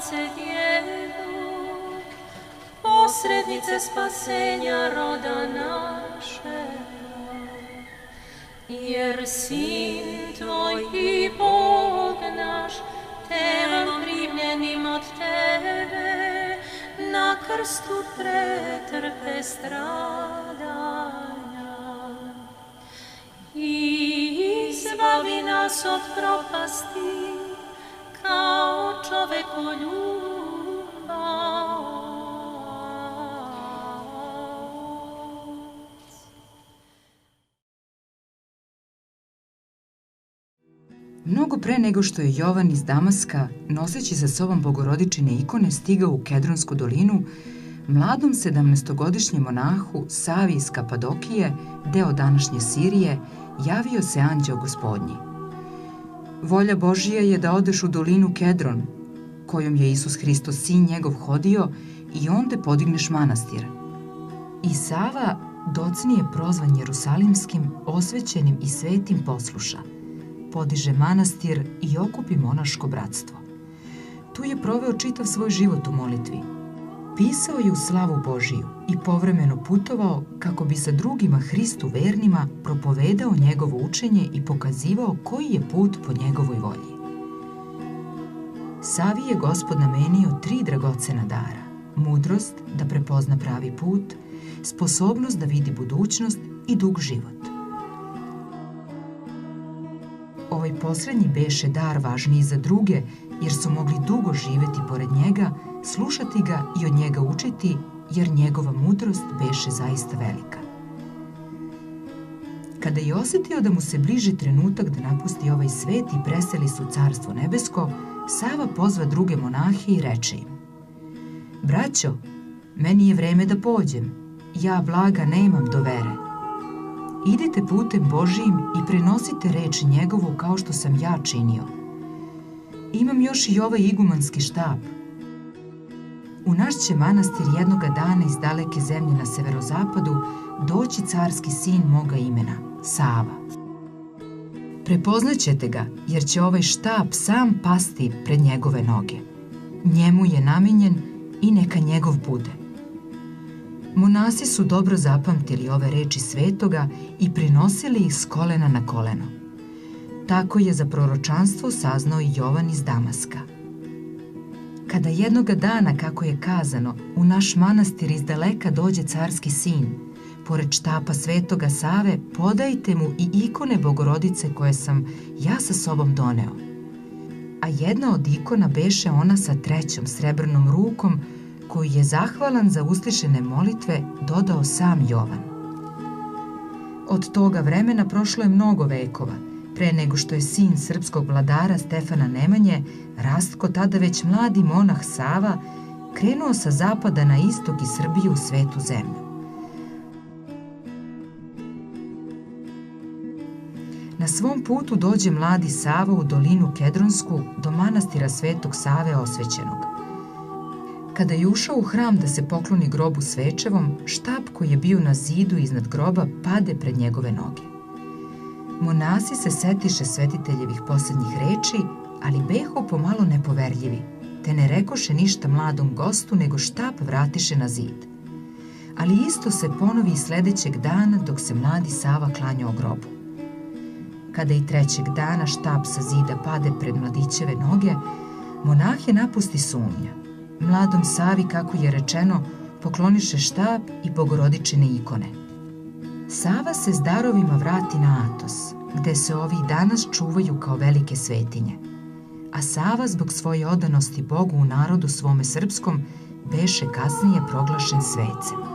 Majce Djevo, posrednice spasenja roda našega, jer Sin Tvoj i Bog naš, telom primljenim od Tebe, na krstu pretrpe stradanja. I izbavi nas od propasti, kao čovekoljubac. Mnogo pre nego što je Jovan iz Damaska, noseći sa sobom bogorodičine ikone, stigao u Kedronsku dolinu, mladom 17-godišnjem monahu Savi iz Kapadokije, deo današnje Sirije, javio se anđeo Gospodnji. Volja Božija je da odeš u dolinu Kedron, kojom je Isus Hristos sin njegov hodio, i onde podigneš manastir. I Sava, docnije prozvan Jerusalimskim, osvećenim i svetim, posluša. Podiže manastir i okupi monaško bratstvo. Tu je proveo čitav svoj život u molitvi. Pisao je u slavu Božiju i povremeno putovao kako bi sa drugima Hristu vernima propovedao njegovo učenje i pokazivao koji je put po njegovoj volji. Savi je Gospod namenio 3 dragocena dara: mudrost da prepozna pravi put, sposobnost da vidi budućnost i dug život. Ovaj poslednji beše dar važniji za druge, jer su mogli dugo živeti pored njega, slušati ga i od njega učiti, jer njegova mudrost beše zaista velika. Kada je osjetio da mu se bliži trenutak da napusti ovaj svet i preseli se u Carstvo nebesko, Sava pozva druge monahe i reče im: braćo, meni je vreme da pođem, ja blaga nemam do vere. Idite putem Božijim i prenosite reč njegovu kao što sam ja činio. Imam još i ovaj igumanski štab. U naš će manastir jednoga dana iz daleke zemlje na severozapadu doći carski sin moga imena, Sava. Prepoznaćete ga, jer će ovaj štab sam pasti pred njegove noge. Njemu je namenjen i neka njegov bude. Monasi su dobro zapamtili ove reči svetoga i prinosili ih s kolena na koleno. Tako je za proročanstvo saznao i Jovan iz Damaska. Kada jednoga dana, kako je kazano, u naš manastir iz daleka dođe carski sin, pored štapa svetoga Save podajte mu i ikone Bogorodice koje sam ja sa sobom doneo. A jedna od ikona beše ona sa 3. srebrnom rukom, koju je zahvalan za uslišene molitve dodao sam Jovan. Od toga vremena prošlo je mnogo vekova, pre nego što je sin srpskog vladara Stefana Nemanje, Rastko, tada već mladi monah Sava, krenuo sa zapada na istok iz Srbije u svetu zemlju. Na svom putu dođe mladi Sava u dolinu Kedronsku do manastira Svetog Save osvećenog. Kada je ušao u hram da se pokloni grobu svečevom, štap koji je bio na zidu iznad groba pade pred njegove noge. Monasi se setiše svetiteljevih poslednjih reči, ali beho pomalo nepoverljivi, te ne rekoše ništa mladom gostu, nego štap vratiše na zid. Ali isto se ponovi i sledećeg dana dok se mladi Sava klanjao grobu. Kada i 3. dana štap sa zida pade pred mladićeve noge, monahe napusti sumnja. Mladom Savi, kako je rečeno, pokloniše štap i bogorodičine ikone. Sava se s darovima vrati na Atos, gde se ovih danas čuvaju kao velike svetinje. A Sava, zbog svoje odanosti Bogu u narodu svome srpskom, beše kasnije proglašen svecem.